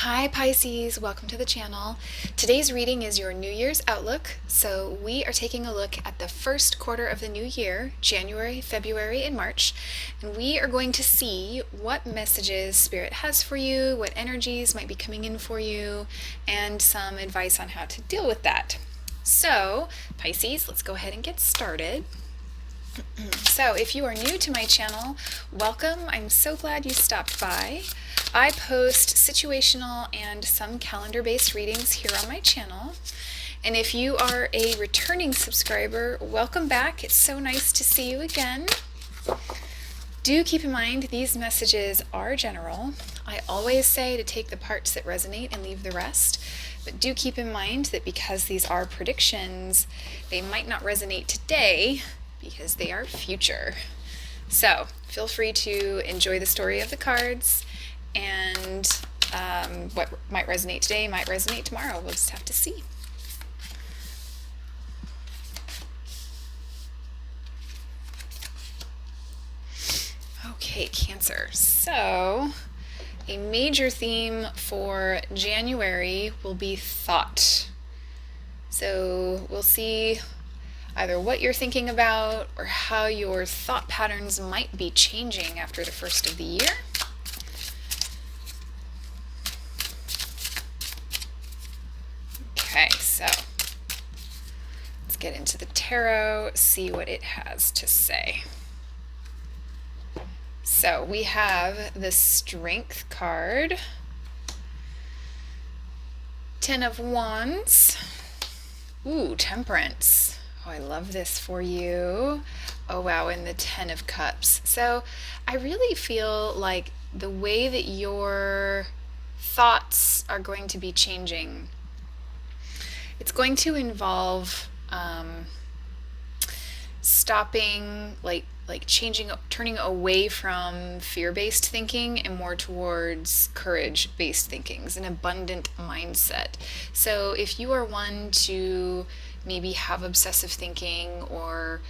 Hi Pisces, welcome to the channel. Today's reading is your New Year's outlook. So we are taking a look at the first quarter of the new year, January, February, and March. And we are going to see what messages Spirit has for you, what energies might be coming in for you, and some advice on how to deal with that. So Pisces, let's go ahead and get started. So if you are new to my channel, welcome. I'm so glad you stopped by. I post situational and some calendar-based readings here on my channel. And if you are a returning subscriber, welcome back. It's so nice to see you again. Do keep in mind these messages are general. I always say to take the parts that resonate and leave the rest. But do keep in mind that because these are predictions, they might not resonate today because they are future. So feel free to enjoy the story of the cards, and what might resonate today might resonate tomorrow. We'll just have to see. Okay, Cancer. So a major theme for January will be thought. So we'll see either what you're thinking about or how your thought patterns might be changing after the first of the year. Okay, so let's get into the tarot, see what it has to say. So we have the Strength card, Ten of Wands, ooh, Temperance. Oh, I love this for you. Oh wow, and the Ten of Cups. So I really feel like the way that your thoughts are going to be changing, it's going to involve stopping, like changing, turning away from fear-based thinking and more towards courage-based thinkings, an abundant mindset. So if you are one to maybe have obsessive thinking, or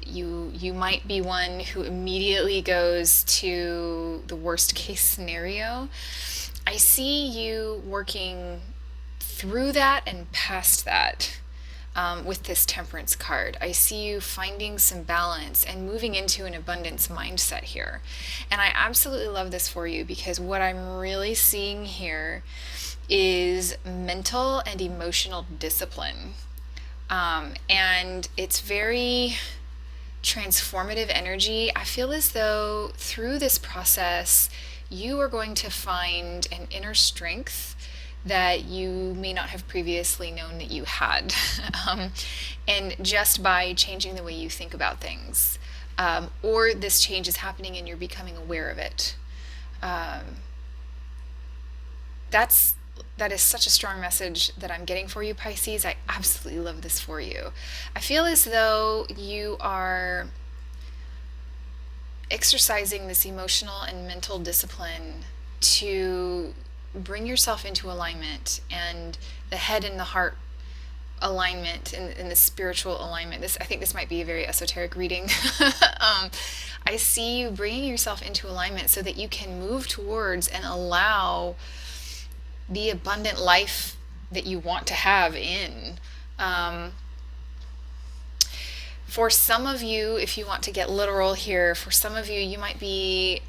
you might be one who immediately goes to the worst case scenario, I see you working through that and past that. With this Temperance card, I see you finding some balance and moving into an abundance mindset here. And I absolutely love this for you because what I'm really seeing here is mental and emotional discipline. And it's very transformative energy. I feel as though through this process, you are going to find an inner strength that you may not have previously known that you had. And just by changing the way you think about things, or this change is happening and you're becoming aware of it. That is such a strong message that I'm getting for you, Pisces. I absolutely love this for you. I feel as though you are exercising this emotional and mental discipline to bring yourself into alignment, and the head and the heart alignment, and the spiritual alignment. I think this might be a very esoteric reading. I see you bringing yourself into alignment so that you can move towards and allow the abundant life that you want to have in. For some of you, if you want to get literal here, for some of you, you might be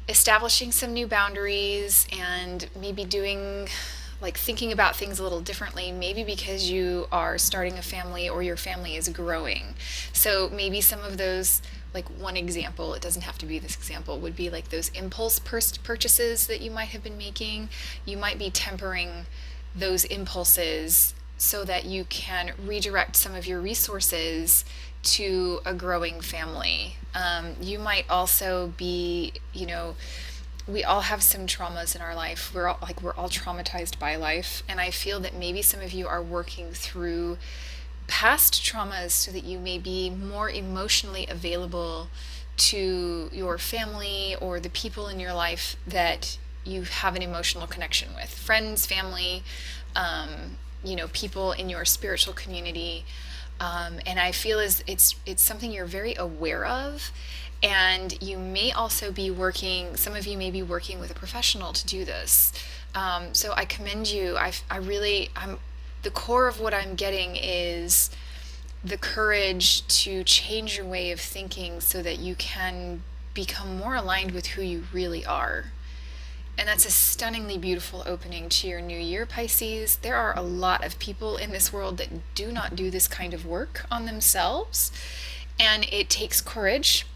establishing some new boundaries and maybe thinking about things a little differently, maybe because you are starting a family or your family is growing. So maybe some of those, like one example, it doesn't have to be this example, would be like those impulse purchases that you might have been making. You might be tempering those impulses so that you can redirect some of your resources to a growing family. You might also be, we all have some traumas in our life. We're all traumatized by life. And I feel that maybe some of you are working through past traumas so that you may be more emotionally available to your family or the people in your life that you have an emotional connection with. Friends, family, people in your spiritual community. And I feel as it's something you're very aware of, and you may also be working. Some of you may be working with a professional to do this. So I commend you. I really, the core of what I'm getting is the courage to change your way of thinking so that you can become more aligned with who you really are. And that's a stunningly beautiful opening to your new year, Pisces. There are a lot of people in this world that do not do this kind of work on themselves, and it takes courage.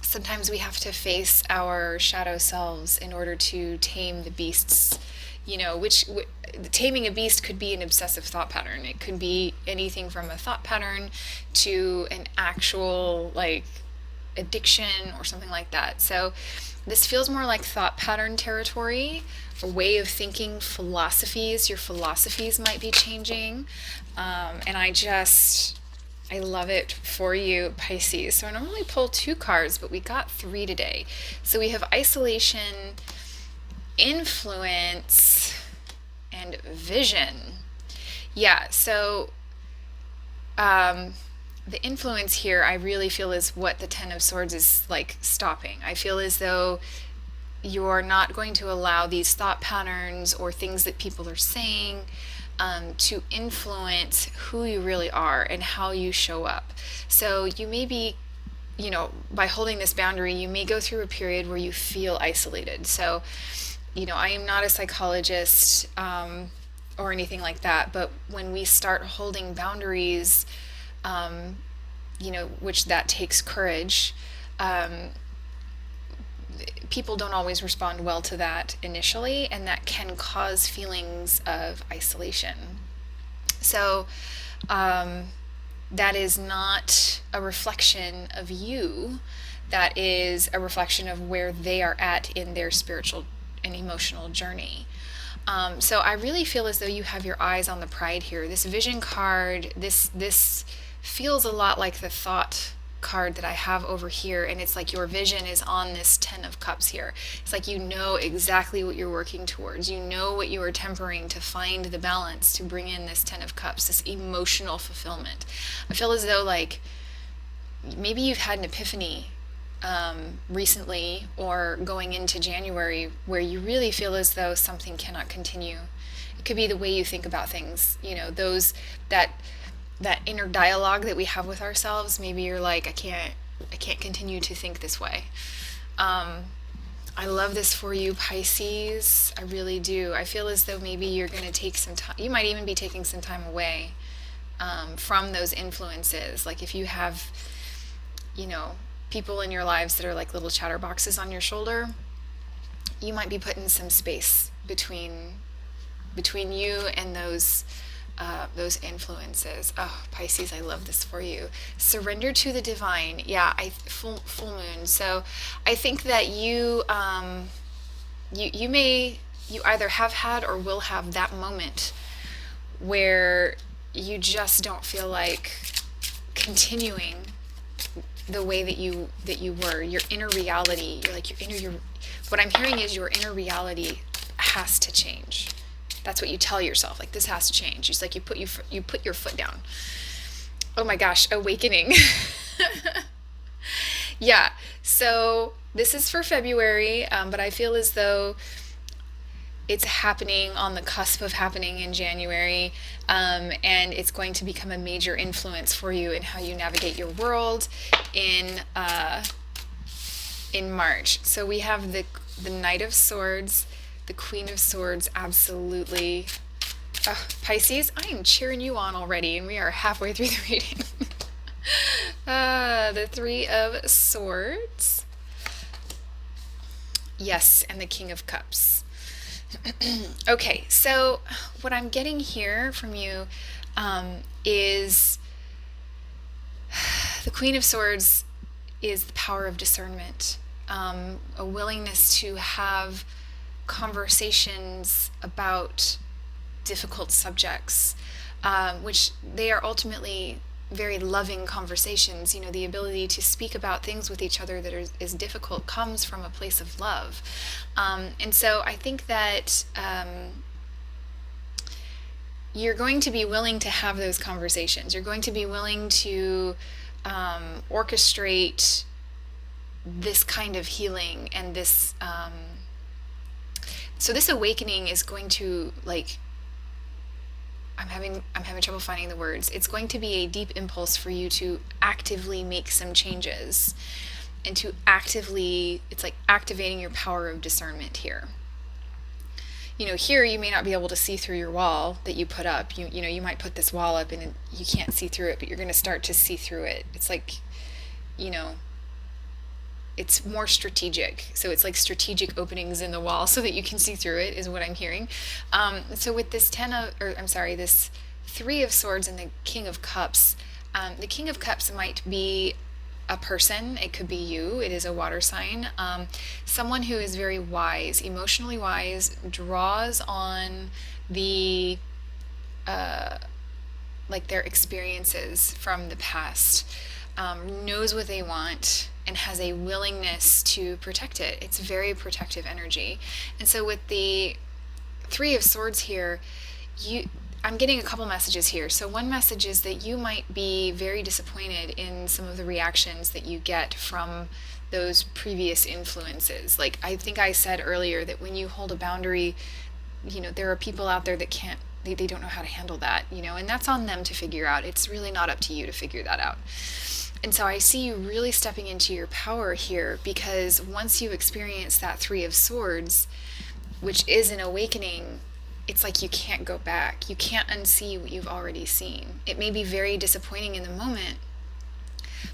Sometimes we have to face our shadow selves in order to tame the beasts, which taming a beast could be an obsessive thought pattern. It could be anything from a thought pattern to an actual like addiction or something like that. So this feels more like thought pattern territory, a way of thinking, philosophies. Your philosophies might be changing. And I love it for you, Pisces. So I normally pull 2 cards, but we got 3 today. So we have isolation, influence, and vision. Yeah, so the influence here I really feel is what the Ten of Swords is like stopping. I feel as though you're not going to allow these thought patterns or things that people are saying to influence who you really are and how you show up. So you may be, by holding this boundary, you may go through a period where you feel isolated. So, I am not a psychologist or anything like that, but when we start holding boundaries, which that takes courage, people don't always respond well to that initially, and that can cause feelings of isolation. So that is not a reflection of you. That is a reflection of where they are at in their spiritual and emotional journey. So I really feel as though you have your eyes on the pride here. This vision card, this feels a lot like the thought card that I have over here, and it's like your vision is on this 10 of Cups here. It's like you know exactly what you're working towards. You know what you are tempering to find the balance to bring in this 10 of Cups, this emotional fulfillment. I feel as though like maybe you've had an epiphany recently or going into January where you really feel as though something cannot continue. It could be the way you think about things, those that inner dialogue that we have with ourselves. Maybe you're like, I can't continue to think this way. I love this for you, Pisces. I really do. I feel as though maybe you're going to take some time. You might even be taking some time away from those influences. Like if you have, people in your lives that are like little chatterboxes on your shoulder, you might be putting some space between you and those influences. Oh, Pisces, I love this for you. Surrender to the divine. Yeah, full moon. So I think that you either have had or will have that moment where you just don't feel like continuing the way that you were. Your inner reality. What I'm hearing is your inner reality has to change. That's what you tell yourself. Like, this has to change. It's like you put your foot down. Oh my gosh, awakening. Yeah. So this is for February, but I feel as though it's happening on the cusp of happening in January, and it's going to become a major influence for you in how you navigate your world in March. So we have the Knight of Swords, the Queen of Swords, absolutely. Pisces, I am cheering you on already, and we are halfway through the reading. The Three of Swords. Yes, and the King of Cups. Okay, so what I'm getting here from you is the Queen of Swords is the power of discernment, a willingness to have conversations about difficult subjects, which they are ultimately very loving conversations. The ability to speak about things with each other that is difficult comes from a place of love. And so I think that you're going to be willing to have those conversations. You're going to be willing to orchestrate this kind of healing and this. So this awakening is going to like. I'm having trouble finding the words. It's going to be a deep impulse for you to actively make some changes and to actively, it's like activating your power of discernment here. Here you may not be able to see through your wall that you put up. You might put this wall up and you can't see through it, but you're going to start to see through it. It's like, you know, it's more strategic. So it's like strategic openings in the wall so that you can see through it is what I'm hearing. So with this this Three of Swords and the King of Cups, the King of Cups might be a person. It could be you. It is a water sign. Someone who is very wise, emotionally wise, draws on the like their experiences from the past, knows what they want and has a willingness to protect it. It's very protective energy. And so with the Three of Swords here, I'm getting a couple messages here. So one message is that you might be very disappointed in some of the reactions that you get from those previous influences. Like I think I said earlier that when you hold a boundary, there are people out there that can't, they don't know how to handle that, and that's on them to figure out. It's really not up to you to figure that out. And so I see you really stepping into your power here, because once you experience that Three of Swords, which is an awakening, it's like you can't go back. You can't unsee what you've already seen. It may be very disappointing in the moment,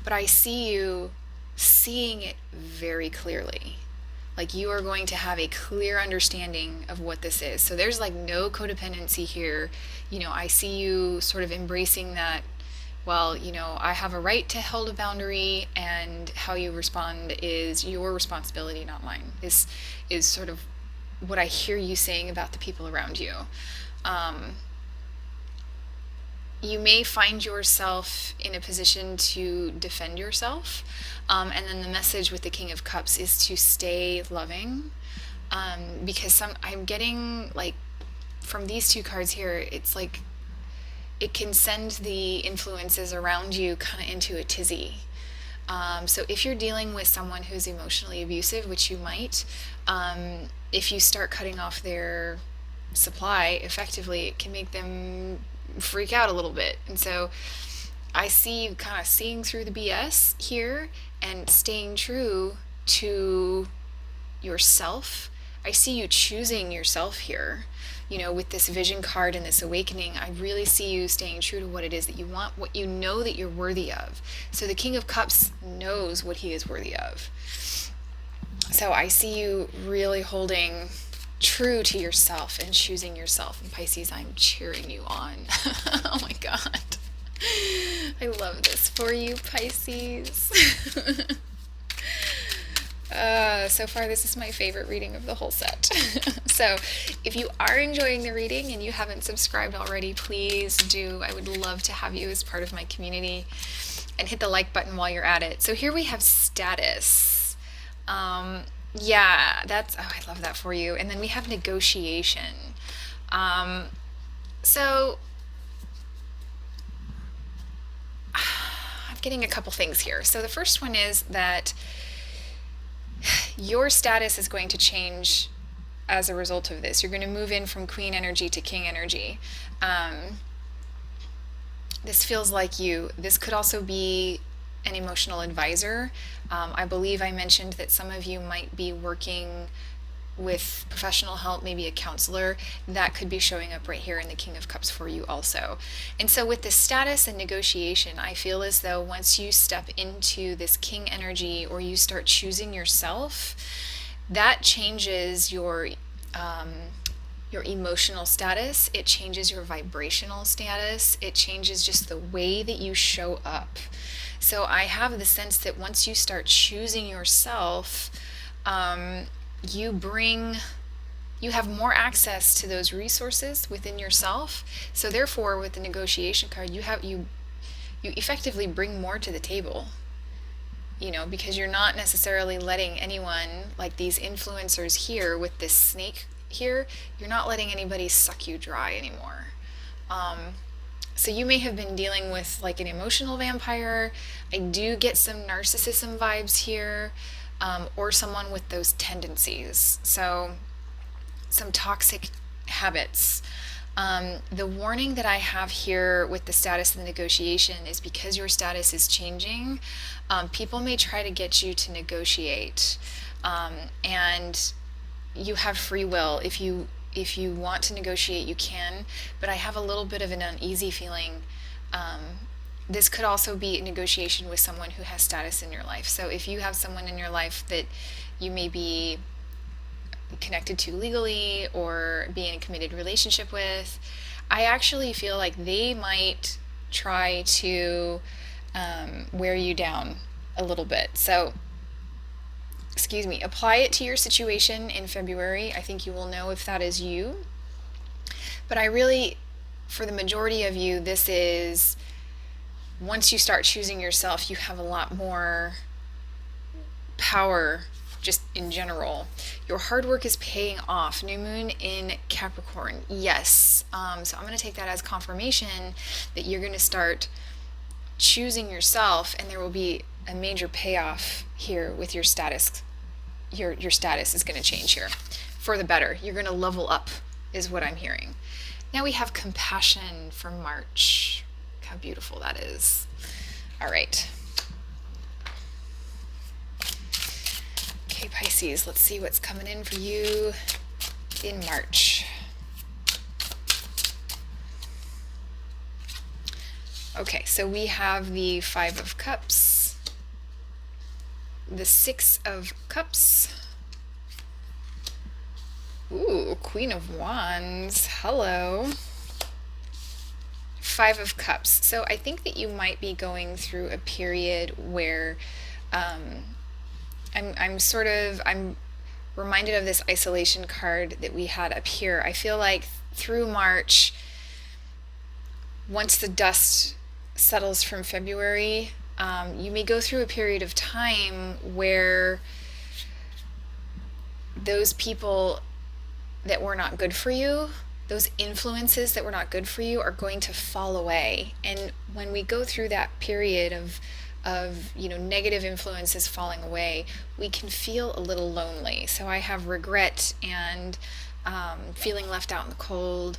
but I see you seeing it very clearly. Like you are going to have a clear understanding of what this is. So there's like no codependency here. I see you sort of embracing that, well, I have a right to hold a boundary, and how you respond is your responsibility, not mine, is sort of what I hear you saying about the people around you. You may find yourself in a position to defend yourself. And then the message with the King of Cups is to stay loving. Because I'm getting like from these two cards here, it's like it can send the influences around you kind of into a tizzy. So if you're dealing with someone who's emotionally abusive, which you might, if you start cutting off their supply effectively, it can make them freak out a little bit. And so I see you kind of seeing through the BS here and staying true to yourself. I see you choosing yourself here. With this Vision card and this awakening, I really see you staying true to what it is that you want, what you know that you're worthy of. So the King of Cups knows what he is worthy of. So I see you really holding true to yourself and choosing yourself. And Pisces, I'm cheering you on. Oh my God. I love this for you, Pisces. So far, this is my favorite reading of the whole set. So if you are enjoying the reading and you haven't subscribed already, please do. I would love to have you as part of my community, and hit the like button while you're at it. So here we have status. Yeah, I love that for you. And then we have negotiation. So I'm getting a couple things here. So the first one is that your status is going to change as a result of this. You're going to move in from Queen energy to King energy. This feels like this could also be an emotional advisor. I believe I mentioned that some of you might be working with professional help, maybe a counselor. That could be showing up right here in the King of Cups for you also. And so with this status and negotiation, I feel as though once you step into this King energy, or you start choosing yourself, that changes your emotional status. It changes your vibrational status. It changes just the way that you show up. So I have the sense that once you start choosing yourself, you have more access to those resources within yourself. So therefore, with the negotiation card, you effectively bring more to the table, because you're not necessarily letting anyone, like these influencers here with this snake here, you're not letting anybody suck you dry anymore. So you may have been dealing with like an emotional vampire. I do get some narcissism vibes here, or someone with those tendencies. So some toxic habits. The warning that I have here with the status of the negotiation is because your status is changing, people may try to get you to negotiate. And you have free will. If you want to negotiate, you can, but I have a little bit of an uneasy feeling. This could also be a negotiation with someone who has status in your life. So if you have someone in your life that you may be connected to legally or be in a committed relationship with, I actually feel like they might try to wear you down a little bit. So, excuse me, apply it to your situation in February. I think you will know if that is you. But I really, for the majority of you, this is, once you start choosing yourself, you have a lot more power just in general. Your hard work is paying off. New moon in Capricorn. Yes. So I'm going to take that as confirmation that you're going to start choosing yourself, and there will be a major payoff here with your status. Your status is going to change here for the better. You're going to level up is what I'm hearing. Now we have compassion for March. Look how beautiful that is. All right. Okay, Pisces, let's see what's coming in for you in March. Okay, so we have the Five of Cups, the Six of Cups, ooh, Queen of Wands, hello, Five of Cups. So I think that you might be going through a period where I'm reminded of this isolation card that we had up here. I feel like through March, once the dust settles from February, you may go through a period of time where those people that were not good for you, those influences that were not good for you, are going to fall away. And when we go through that period of negative influences falling away, we can feel a little lonely. So I have regret and feeling left out in the cold.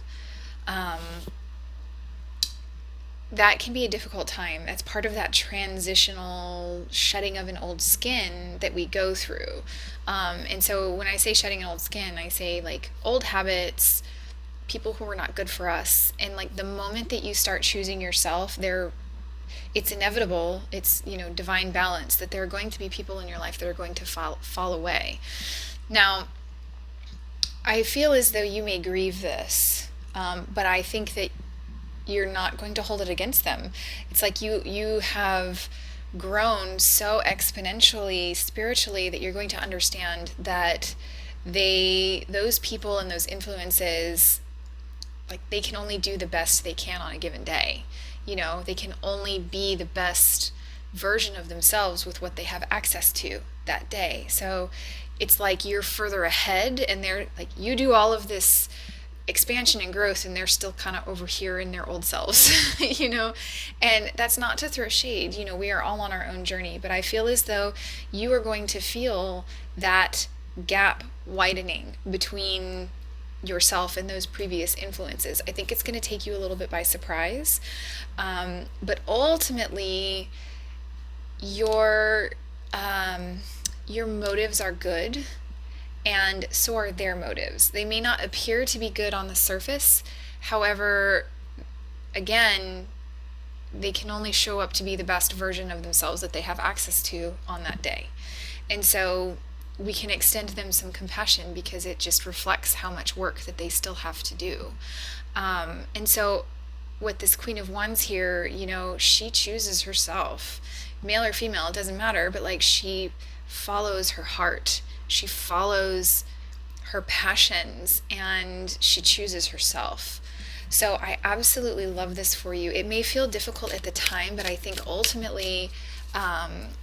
That can be a difficult time. That's part of that transitional shedding of an old skin that we go through. And so when I say shedding an old skin, I say like old habits, people who were not good for us. And like the moment that you start choosing yourself, it's inevitable. It's, divine balance, that there are going to be people in your life that are going to fall away. Now, I feel as though you may grieve this, but I think that you're not going to hold it against them. It's like you have grown so exponentially spiritually that you're going to understand that those people and those influences, like, they can only do the best they can on a given day. They can only be the best version of themselves with what they have access to that day. So it's like you're further ahead, and they're like, you do all of this expansion and growth, and they're still kind of over here in their old selves, and that's not to throw shade. We are all on our own journey, but I feel as though you are going to feel that gap widening between yourself and those previous influences. I think it's going to take you a little bit by surprise, but ultimately your motives are good, and so are their motives. They may not appear to be good on the surface. However, again, they can only show up to be the best version of themselves that they have access to on that day. And so we can extend them some compassion because it just reflects how much work that they still have to do. And so with this Queen of Wands here, she chooses herself. Male or female, it doesn't matter, but like, she follows her heart. She follows her passions, and she chooses herself. So I absolutely love this for you. It may feel difficult at the time, but I think ultimately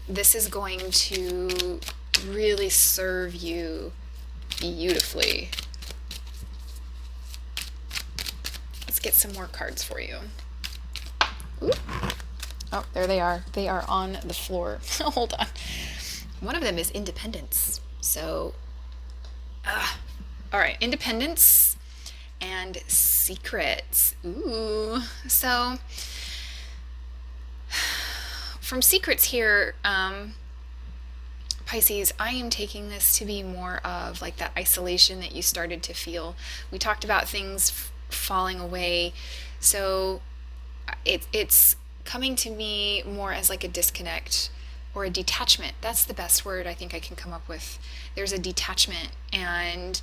this is going to really serve you beautifully. Let's get some more cards for you. Ooh. Oh, there they are. They are on the floor. Hold on. One of them is independence. So, all right, independence and secrets. Ooh. So, from secrets here, Pisces, I am taking this to be more of like that isolation that you started to feel. We talked about things falling away. So it's coming to me more as like a disconnect or a detachment. That's the best word I think I can come up with. There's a detachment, and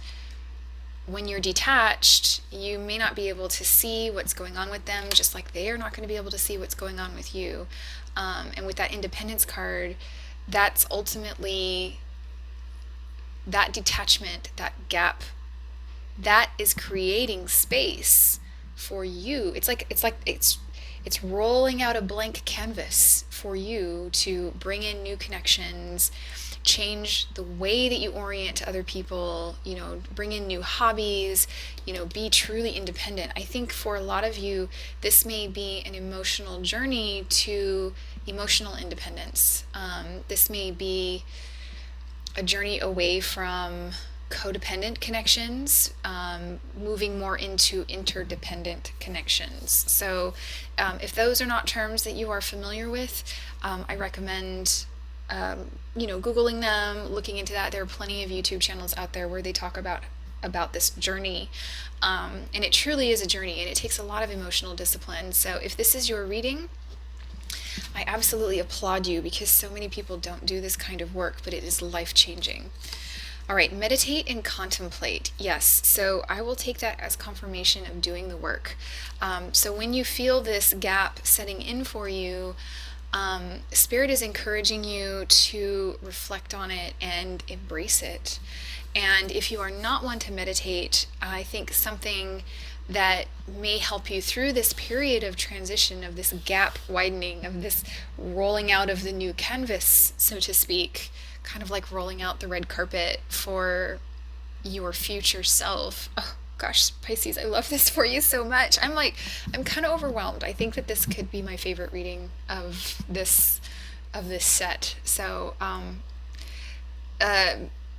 when you're detached, you may not be able to see what's going on with them, just like they are not going to be able to see what's going on with you. And with that independence card, that's ultimately that detachment, that gap, that is creating space for you. It's rolling out a blank canvas for you to bring in new connections, change the way that you orient to other people, bring in new hobbies, be truly independent. I think for a lot of you, this may be an emotional journey to emotional independence. This may be a journey away from codependent connections, moving more into interdependent connections. So if those are not terms that you are familiar with, I recommend Googling them, looking into that. There are plenty of YouTube channels out there where they talk about this journey. And it truly is a journey, and it takes a lot of emotional discipline. So if this is your reading, I absolutely applaud you, because so many people don't do this kind of work, but it is life-changing. All right, meditate and contemplate. Yes, so I will take that as confirmation of doing the work. So when you feel this gap setting in for you, Spirit is encouraging you to reflect on it and embrace it. And if you are not one to meditate, I think something that may help you through this period of transition, of this gap widening, of this rolling out of the new canvas, so to speak, kind of like rolling out the red carpet for your future self. Oh gosh, Pisces, I love this for you so much. I'm kind of overwhelmed. I think that this could be my favorite reading of this set. So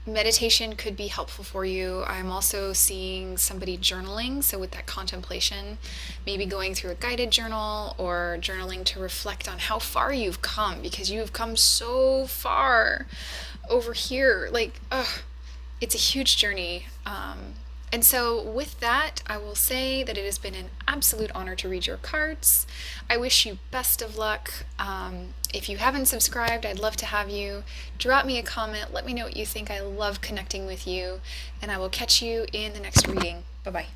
meditation could be helpful for you. I'm also seeing somebody journaling. So with that contemplation, maybe going through a guided journal or journaling to reflect on how far you've come, because you've come so far over here. It's a huge journey. And so with that, I will say that it has been an absolute honor to read your cards. I wish you best of luck. If you haven't subscribed, I'd love to have you. Drop me a comment. Let me know what you think. I love connecting with you. And I will catch you in the next reading. Bye-bye.